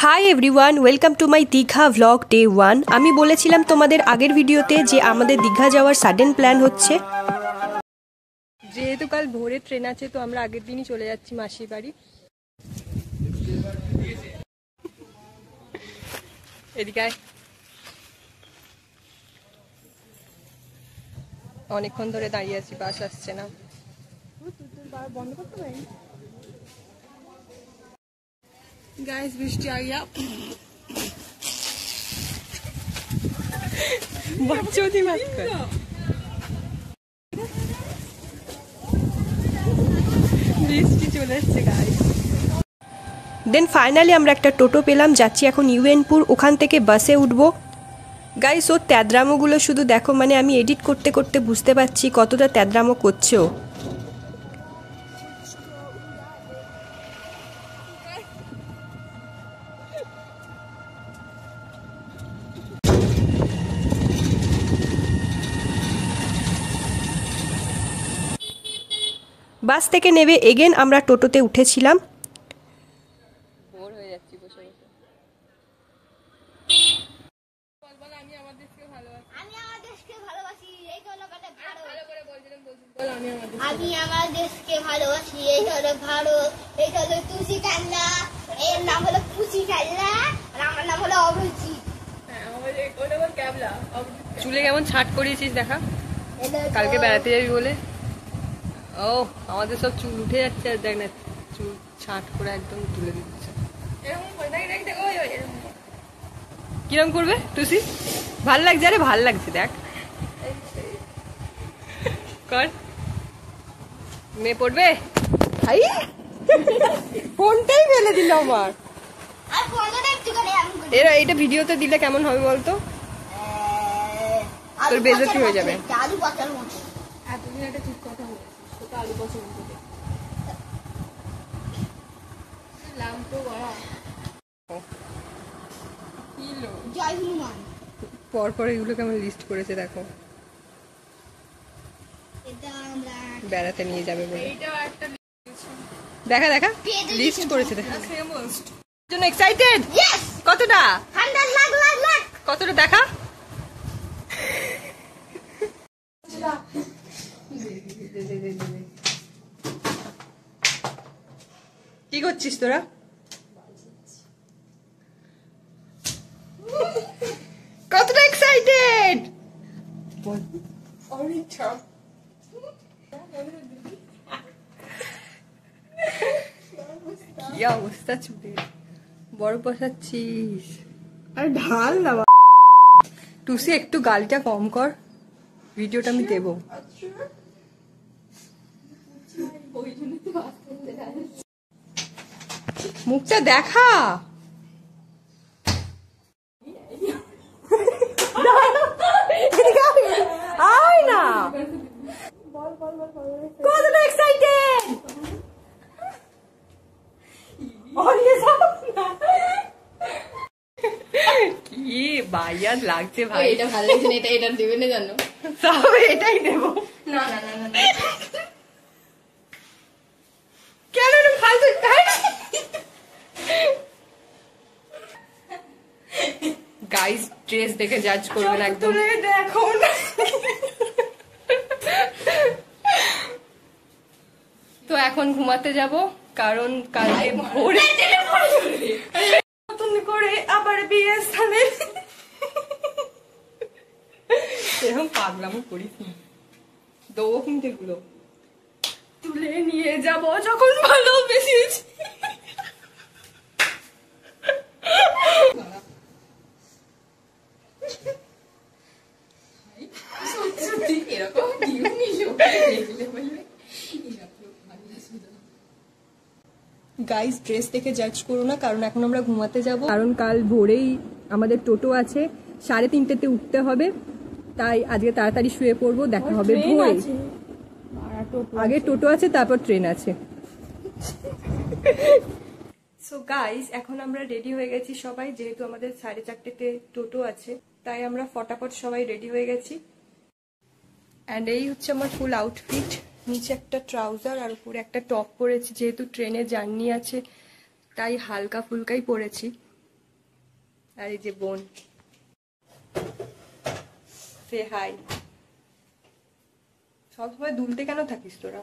Hi everyone, welcome to my Digha vlog day 1। আমি বলেছিলাম তোমাদের আগের ভিডিওতে যে আমাদের দীঘা যাওয়ার সাডেন প্ল্যান হচ্ছে। যেহেতু কাল ভোরে ট্রেন আছে তো আমরা আগের দিনই চলে যাচ্ছি মাসির বাড়ি। এদিকে অনেকক্ষণ ধরে দাঁড়িয়ে আছি, বাস আসছে না। বন্ধ করতে পারি गाइस, বৃষ্টি आ गया। बच्चों की बात कर। বৃষ্টি চলে আসছে गाइस। দেন ফাইনালি আমরা একটা টোটো পেলাম, যাচ্ছি এখন ইউএনপুর। ওখান থেকে বাসে উঠবো। গাইস, ও তেদ্রামোগুলো শুধু দেখো, মানে আমি এডিট করতে করতে বুঝতে পারছি কতটা তেদ্রামো করছে ও। বাস থেকে নেমে এগেন আমরা টোটোতে উঠেছিলাম। বোর হয়ে যাচ্ছি বসে বসে। আমি আমার দেশকে ভালোবাসি, আমি আমার দেশকে ভালোবাসি, এই হলো ভারত। ভালো করে বলছিলাম, বল আমি আমার দেশকে ভালোবাসি, এই হলো ভারত, এই হলো তুসি কান্না, এর নাম হলো পুসি কান্না, আর আমার নাম হলো অভিজি। হ্যাঁ, আমাদের ওটা বল ক্যাবলা। চুলে কেমন ছাট করিয়েছিস দেখা, কালকে বেড়াতে যাবি বলে। ও, আমাদের সব চুল উঠে যাচ্ছে, আর দেখ না চুল ছাট করে একদম তুলে দিচ্ছে। কিরম করবে টুসি? ভাল লাগছে, আরে ভাল লাগছে, দেখ কর। মেয়ে পড়বে, ভাই ফোনটাই ফেলে দিল আমার। এরা এটা ভিডিওতে দিলে কেমন হবে বলতো? তোর বেজতি হয়ে যাবে। এতদিন একটা ঠিক কথা বলেছিস, তোকে আলু পছন্দ করে পরপর এগুলো কেমন লিস্ট করেছে দেখো, বেড়াতে নিয়ে যাবে বলে। দেখা দেখা লিস্ট করেছে, দেখা জন্য এক্সাইটেড কতটা, কতটা দেখা। কি করছিস তোরা? কতটা এক্সাইটেড? কি অবস্থা চুলে, বড় বসাচ্ছিস আর ঢাল না। টুসি একটু গালটা কম কর, ভিডিওটা আমি দেবো। মুখটা দেখা, আয় না, কতটা এক্সাইটেড। কি বায়াত লাগছে ভাই, এটা ভালো লাগছে না, এটা দেবে না জানো, সব এটাই দেবো। না না না না, কেন ফালতু গাইস, ড্রেস দেখে জাজ করবেন একদম। দেখো তো এখন ঘুমাতে যাব, কারণ কালকে ভোরে নতুন করে আবার বিয়ের স্থানে এরকম পাগলামো করিস না, দেবো কিন্তু এগুলো তুলে নিয়ে যাব যখন ভালোবেসেছি। গাইস, ড্রেস দেখে জাজ করো না, কারণ এখন আমরা ঘুমাতে যাব, কারণ কাল ভোরেই আমাদের টোটো আছে, 3:30তে উঠতে হবে, তাই আজকে তাড়াতাড়ি শুয়ে পড়বো। দেখা হবে ভোরে, আগে টোটো আছে তারপর ট্রেন আছে। সো গাইস, এখন আমরা রেডি হয়ে গেছি সবাই, যেহেতু আমাদের 4:30তে টোটো আছে, তাই আমরা ফটাফট সবাই রেডি হয়ে গেছি। অ্যান্ড এই হচ্ছে আমার ফুল আউটফিট, নিচে একটা ট্রাউজার আর উপরে একটা টপ পরেছি, যেহেতু ট্রেনে জার্নি আছে তাই হালকা ফুলকাই পরেছি। আর এই যে বোন, সে হাই। সবসময় দুলতে কেন থাকিস তোরা?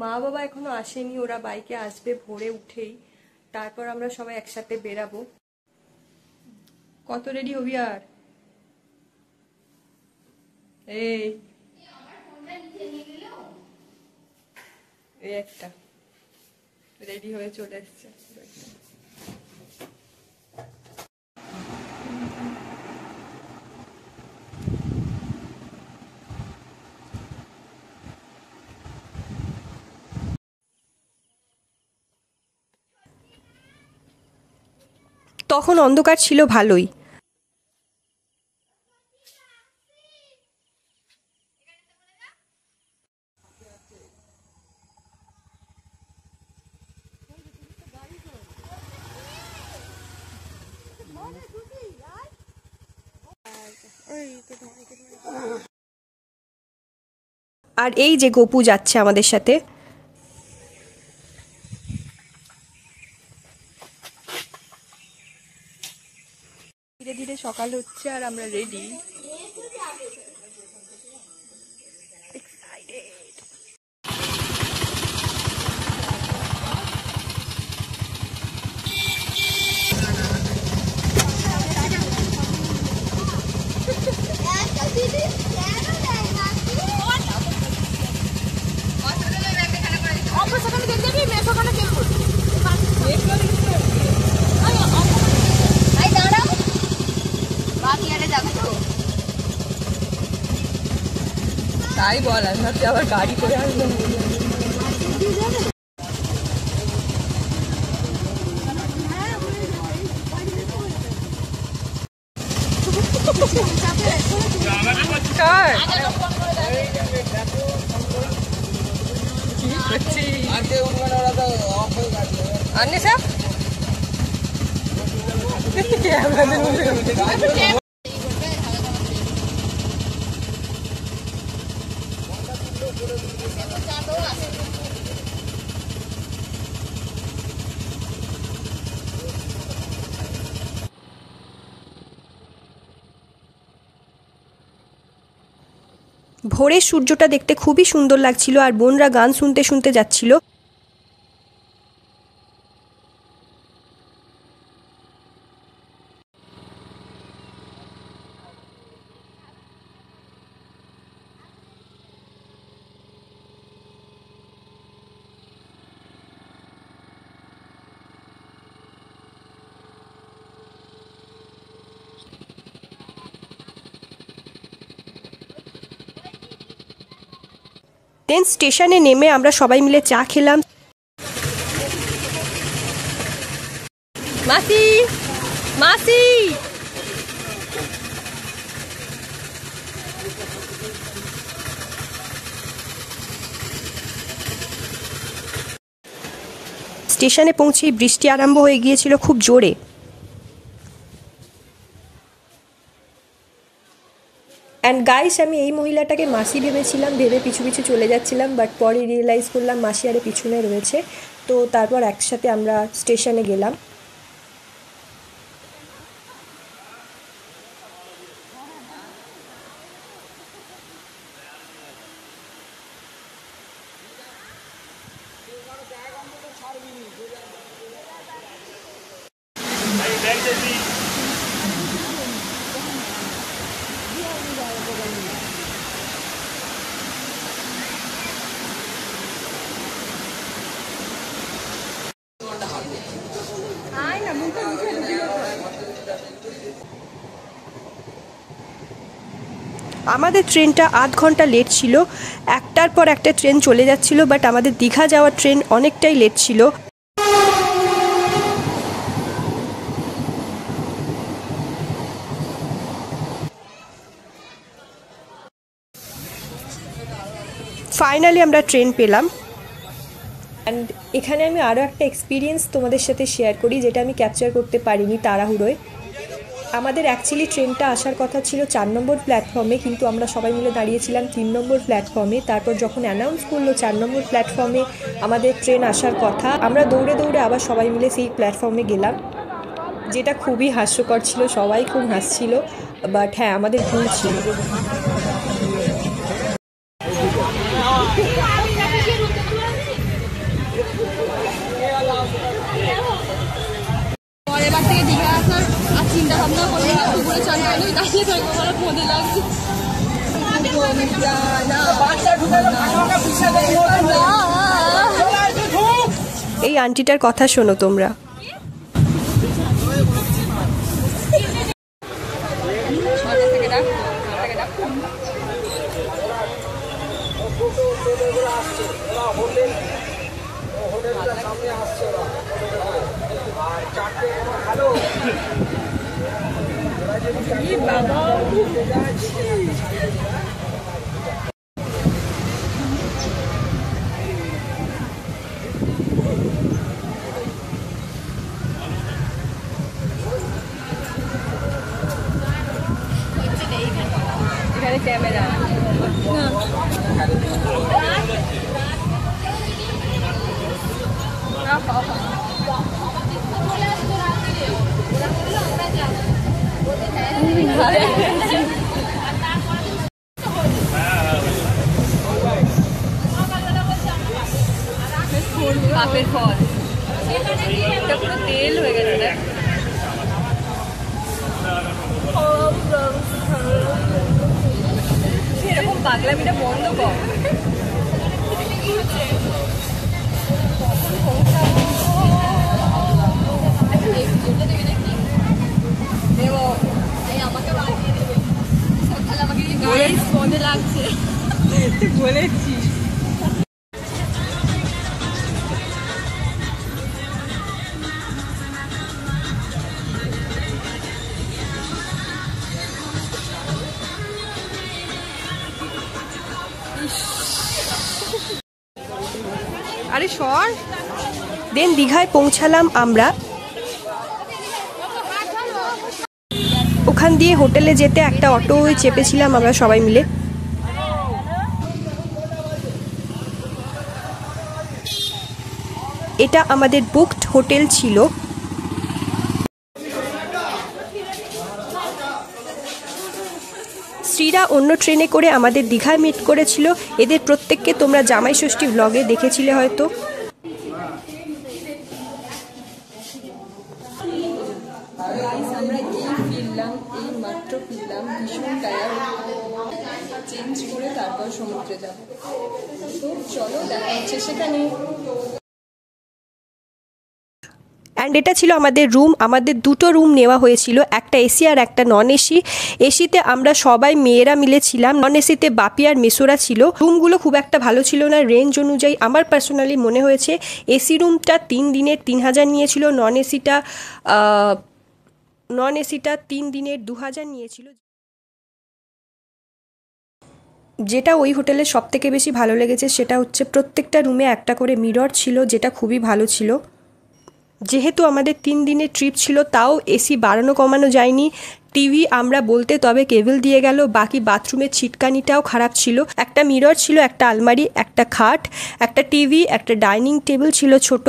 মা বাবা এখনো আসেনি, ওরা বাইকে আসবে ভোরে উঠেই, তারপর আমরা সবাই একসাথে বেরাবো। কত রেডি হবি আর? এই একটা রেডি হয়ে চলে এসছে। তখন অন্ধকার ছিল ভালোই। আর এই যে গপু যাচ্ছে আমাদের সাথে। ধীরে ধীরে সকাল হচ্ছে আর আমরা রেডি। তাই বল, আমি ভাবছি আবার গাড়ি করে আসবো। ভোরের সূর্যটা দেখতে খুবই সুন্দর লাগছিল আর বোনরা গান শুনতে শুনতে যাচ্ছিল। দেন স্টেশনে নেমে আমরা সবাই মিলে চা খেলাম। মাসি মাসি স্টেশনে পৌঁছেই বৃষ্টি আরম্ভ হয়ে গিয়েছিল খুব জোরে। অ্যান্ড গাইস, আমি এই মহিলাটাকে মাসি ভেবেছিলাম, ভেবে পিছু পিছু চলে যাচ্ছিলাম, বাট পরে রিয়েলাইজ করলাম মাসি আরে পিছনে রয়েছে। তো তারপর একসাথে আমরা স্টেশনে গেলাম। আমাদের ট্রেনটা আধ ঘন্টা লেট ছিল, একটার পর একটা ট্রেন চলে যাচ্ছিল, বাট আমাদের দীঘা যাওয়ার ট্রেন অনেকটাই লেট ছিল। ফাইনালি আমরা ট্রেন পেলাম। অ্যান্ড এখানে আমি আরও একটা এক্সপিরিয়েন্স তোমাদের সাথে শেয়ার করি, যেটা আমি ক্যাপচার করতে পারিনি তাড়াহুড়োয়। আমাদের অ্যাকচুয়ালি ট্রেনটা আসার কথা ছিল 4 নম্বর প্ল্যাটফর্মে, কিন্তু আমরা সবাই মিলে দাঁড়িয়েছিলাম 3 নম্বর প্ল্যাটফর্মে। তারপর যখন অ্যানাউন্স করলো 4 নম্বর প্ল্যাটফর্মে আমাদের ট্রেন আসার কথা, আমরা দৌড়ে দৌড়ে আবার সবাই মিলে সেই প্ল্যাটফর্মে গেলাম। যেটা খুবই হাস্যকর ছিল, সবাই খুব হাসছিল, বাট হ্যাঁ আমাদের ভুল ছিল। এবার থেকে দীঘা আসার আর চিন্তা ভাবনা করলে না, পুকুরে চান করে দাঁড়িয়ে থাকবো, আমার মনে লাগছে। এই আন্টিটার কথা শোনো তোমরা। এখানে ক্যামেরা পাপের ফল, এটা পুরো তেল হয়ে গেছে না? এরকম পাগলামিটা বন্ধ কর। মনে লাগছে বলেছি। আরে সর। দেন দীঘায় পৌঁছালাম আমরা। ওখান দিয়ে হোটেলে যেতে একটা অটো চেপেছিলাম আমরা সবাই মিলে। এটা আমাদের বুকড হোটেল ছিল। শ্রীরা অন্য ট্রেনে করে আমাদের দীঘায় মিট করেছিল। এদের প্রত্যেককে তোমরা জামাই ষষ্ঠী ব্লগে দেখেছিলে হয়তো। আমরা এই মাত্র ফিরলাম, ভীষণ টায়ার্ড, চেঞ্জ করে তারপর সমুদ্রে যাব। তো চলো দেখা হচ্ছে সেখানে। অ্যান্ড এটা ছিল আমাদের রুম। আমাদের দুটো রুম নেওয়া হয়েছিল, একটা এসি আর একটা নন এসি। এসিতে আমরা সবাই মেয়েরা মিলেছিলাম, নন এসিতে বাপি আর মেসোরা ছিল। রুমগুলো খুব একটা ভালো ছিল না রেঞ্জ অনুযায়ী। আমার পার্সোনালি মনে হয়েছে এসি রুমটা 3 দিনের 3000 নিয়েছিল, নন এসিটা 3 দিনের 2000 নিয়েছিল। যেটা ওই হোটেলের সবথেকে বেশি ভালো লেগেছে সেটা হচ্ছে প্রত্যেকটা রুমে একটা করে মিরর ছিল, যেটা খুবই ভালো ছিল। যেহেতু আমাদের 3 দিনের ট্রিপ ছিল, তাও এসি বাড়ানো কমানো যায়নি। টিভি আমরা বলতে তবে কেবল দিয়ে গেল, বাকি বাথরুমের ছিটকানিটাও খারাপ ছিল। একটা মিরর ছিল, একটা আলমারি, একটা খাট, একটা টিভি, একটা ডাইনিং টেবিল ছিল ছোট,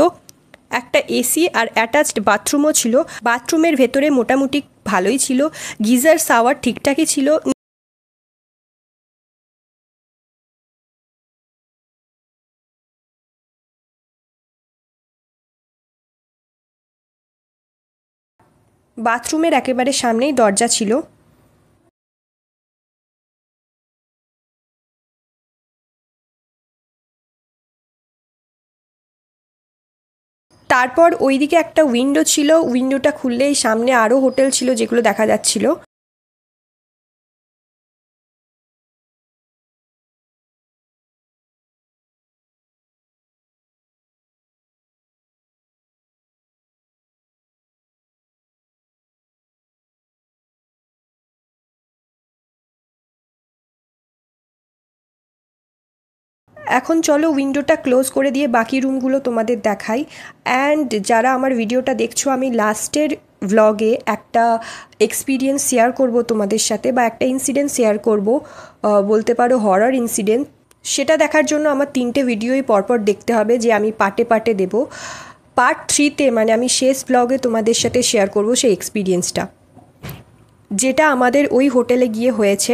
একটা এসি আর অ্যাটাচড বাথরুমও ছিল। বাথরুমের ভেতরে মোটামুটি ভালোই ছিল, গিজার শাওয়ার ঠিকঠাকই ছিল। বাথরুমের একেবারে সামনেই দরজা ছিল। তারপর ওইদিকে একটা উইন্ডো ছিল, উইন্ডোটা খুললেই সামনে আরও হোটেল ছিল যেগুলো দেখা যাচ্ছিল। এখন চলো উইন্ডোটা ক্লোজ করে দিয়ে বাকি রুমগুলো তোমাদের দেখাই। অ্যান্ড যারা আমার ভিডিওটা দেখছো, আমি লাস্টের ভ্লগে একটা এক্সপিরিয়েন্স শেয়ার করব তোমাদের সাথে, বা একটা ইনসিডেন্ট শেয়ার করব, বলতে পারো হরর ইনসিডেন্ট। সেটা দেখার জন্য আমার 3টে ভিডিওই পরপর দেখতে হবে, যে আমি পার্টে পার্টে দেব। পার্ট 3-তে মানে আমি শেষ ব্লগে তোমাদের সাথে শেয়ার করব সেই এক্সপিরিয়েন্সটা, যেটা আমাদের ওই হোটেলে গিয়ে হয়েছে।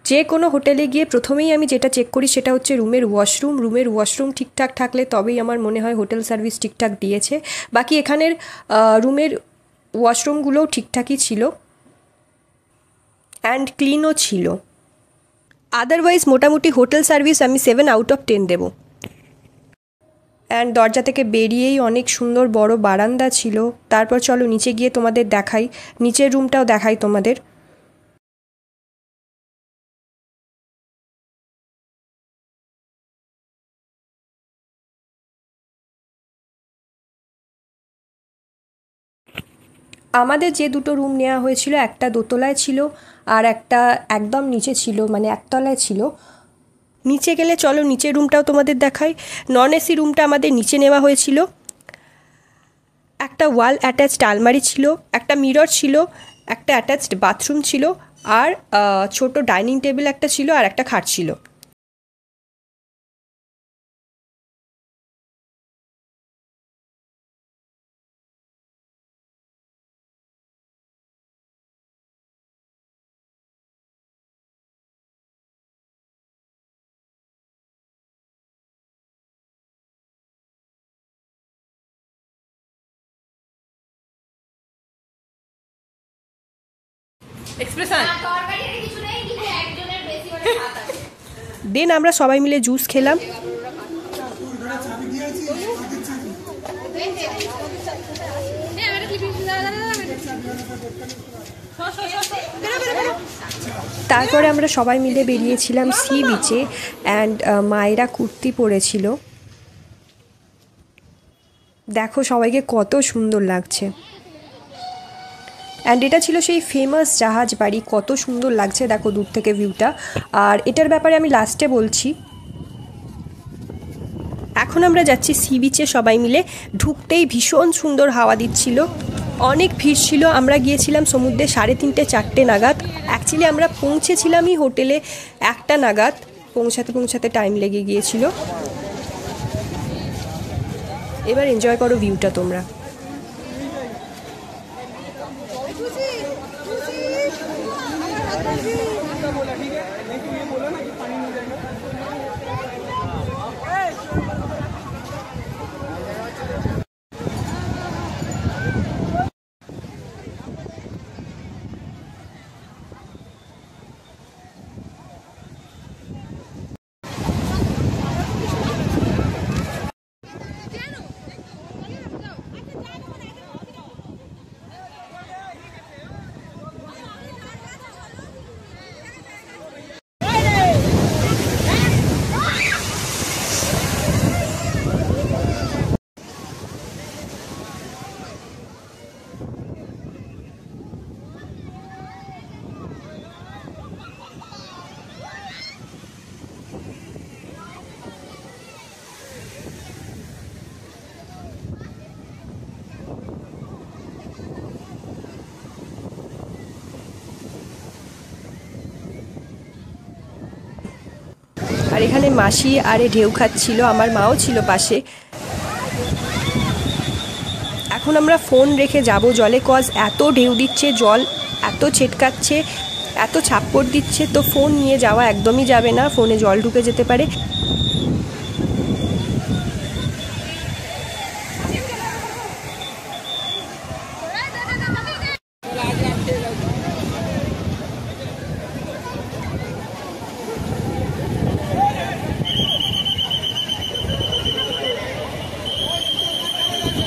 যে কোনো হোটেলে গিয়ে প্রথমেই আমি যেটা চেক করি সেটা হচ্ছে রুমের ওয়াশরুম ঠিকঠাক থাকলে তবেই আমার মনে হয় হোটেল সার্ভিস ঠিকঠাক দিয়েছে। বাকি এখানের রুমের ওয়াশরুমগুলোও ঠিকঠাকই ছিল অ্যান্ড ক্লিনও ছিল। আদারওয়াইজ মোটামুটি হোটেল সার্ভিস আমি 7/10 দেবো। অ্যান্ড দরজা থেকে বেরিয়েই অনেক সুন্দর বড় বারান্দা ছিল। তারপর চলো নিচে গিয়ে তোমাদের দেখাই, নিচের রুমটাও দেখাই তোমাদের। আমাদের যে দুটো রুম নেওয়া হয়েছিল, একটা দোতলায় ছিল আর একটা একদম নিচে ছিল, মানে একতলায় ছিল। নিচে গেলে চলো নিচের রুমটাও তোমাদের দেখাই। নন এসি রুমটা আমাদের নিচে নেওয়া হয়েছিল। একটা ওয়াল অ্যাটাচড আলমারি ছিল, একটা মিরর ছিল, একটা অ্যাটাচড বাথরুম ছিল, আর ছোট ডাইনিং টেবিল একটা ছিল আর একটা খাট ছিল। দেন আমরা সবাই মিলে জুস খেলাম। তারপরে আমরা সবাই মিলে বেরিয়েছিলাম সি বিচে অ্যান্ড মায়েরা কুর্তি পরেছিল। দেখো সবাইকে কত সুন্দর লাগছে। অ্যান্ড এটা ছিল সেই ফেমাস জাহাজ বাড়ি, কত সুন্দর লাগছে দেখো দূর থেকে ভিউটা। আর এটার ব্যাপারে আমি লাস্টে বলছি। এখন আমরা যাচ্ছি সি বিচে সবাই মিলে। ঢুকতেই ভীষণ সুন্দর হাওয়া দিচ্ছিল, অনেক ভিড় ছিল। আমরা গিয়েছিলাম সমুদ্রে 3:30-4টে নাগাদ। অ্যাকচুয়ালি আমরা পৌঁছেছিলামই হোটেলে 1টা নাগাদ, পৌঁছাতে টাইম লেগে গিয়েছিল। এবার এনজয় করো ভিউটা তোমরা। আর এখানে মাসি আরে ঢেউ খাচ্ছিল, আমার মাও ছিল পাশে। এখন আমরা ফোন রেখে যাব জলে, কজ এত ঢেউ দিচ্ছে, জল এত ছেটকাচ্ছে, এত ছাপ্পড় দিচ্ছে, তো ফোন নিয়ে যাওয়া একদমই যাবে না, ফোনে জল ঢুকে যেতে পারে।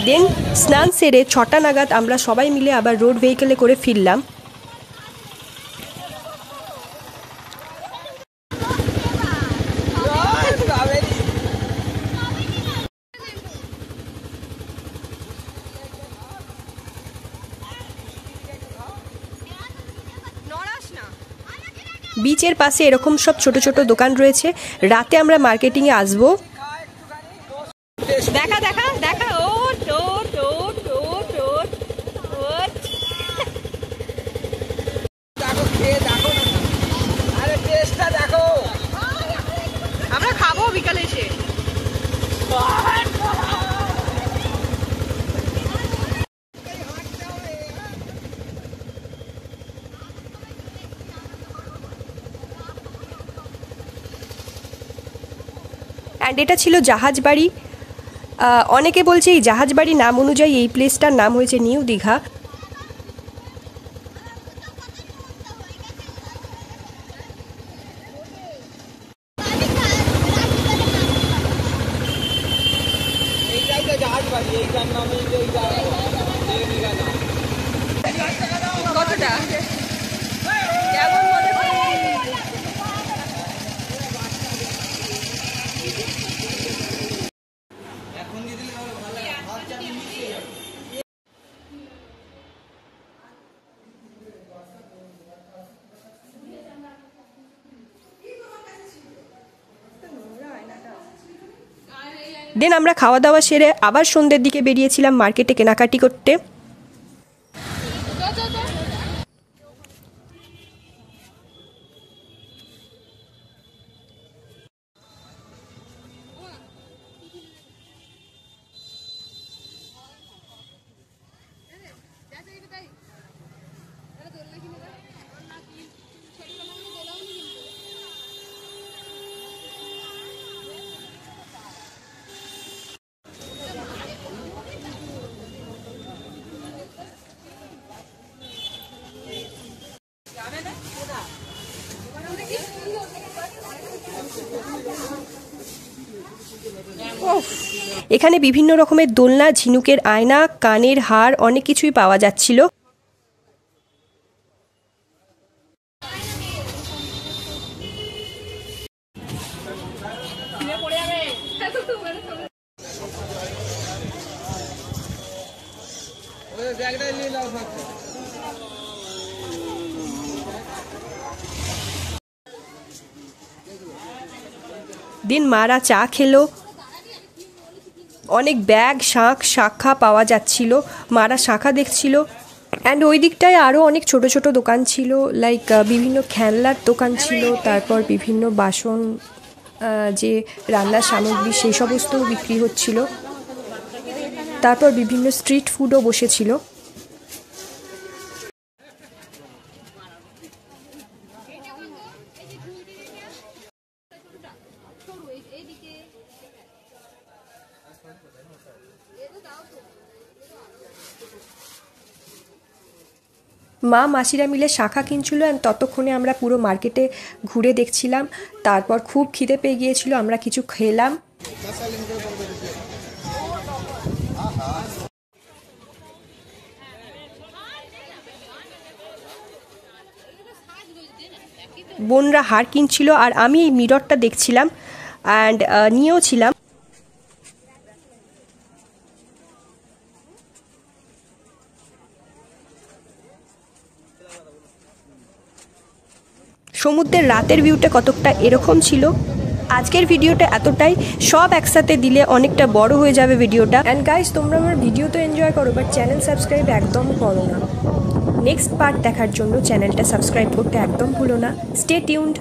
দেন স্নান সেরে 6টা নাগাদ আমরা সবাই মিলে আবার রোড ভেহিকেলে করে ফিরলাম। বিচের পাশে এরকম সব ছোট ছোট দোকান রয়েছে। রাতে আমরা মার্কেটিংয়ে আসবো। দেখা দেখা দেখা ও টোট টোট টোট টোট টোট। দেখো খেয়ে দেখো, আরে টেস্টটা দেখো। আমরা খাবো বিকালে এসে। অ্যান্ড এটা ছিল জাহাজবাড়ি। অনেকে বলছে এই জাহাজবাড়ি নাম অনুযায়ী এই প্লেসটার নাম হয়েছে নিউ দীঘা। কতটা কেমন মনে হয়? দেন আমরা খাওয়া দাওয়া সেরে আবার সন্ধ্যের দিকে বেরিয়েছিলাম মার্কেটে কেনাকাটি করতে। এখানে বিভিন্ন রকমের দোলনা, ঝিনুকের আয়না, কানের হার, অনেক কিছুই পাওয়া যাচ্ছিল। দিন মারা চা খেলো, অনেক ব্যাগ, শাঁখা পাওয়া যাচ্ছিল, মারা শাঁখা দেখছিল। অ্যান্ড ওই দিকটায় আরও অনেক ছোট ছোট দোকান ছিল, লাইক বিভিন্ন খেলনার দোকান ছিল, তারপর বিভিন্ন বাসন, যে রান্নার সামগ্রী সেই সমস্তও বিক্রি হচ্ছিল। তারপর বিভিন্ন স্ট্রিট ফুডও বসেছিল। মা মাসিরা মিলে শাঁখা কিনছিল, অ্যান্ড ততক্ষণে আমরা পুরো মার্কেটে ঘুরে দেখছিলাম। তারপর খুব খিদে পেয়ে গিয়েছিল, আমরা কিছু খেলাম। বোনরা হার কিনছিল আর আমি এই মিররটা দেখছিলাম অ্যান্ড নিয়েও ছিলাম। সমুদ্রের রাতের ভিউটা কতটা এরকম ছিল। আজকের ভিডিওটা এতটাই, সব একসাথে দিলে অনেকটা বড় হয়ে যাবে ভিডিওটা। অ্যান্ড গাইস, তোমরা আমার ভিডিও তো এনজয় করো, বাট চ্যানেল সাবস্ক্রাইব একদম করো না। নেক্সট পার্ট দেখার জন্য চ্যানেলটা সাবস্ক্রাইব করতে একদম ভুলো না। Stay tuned.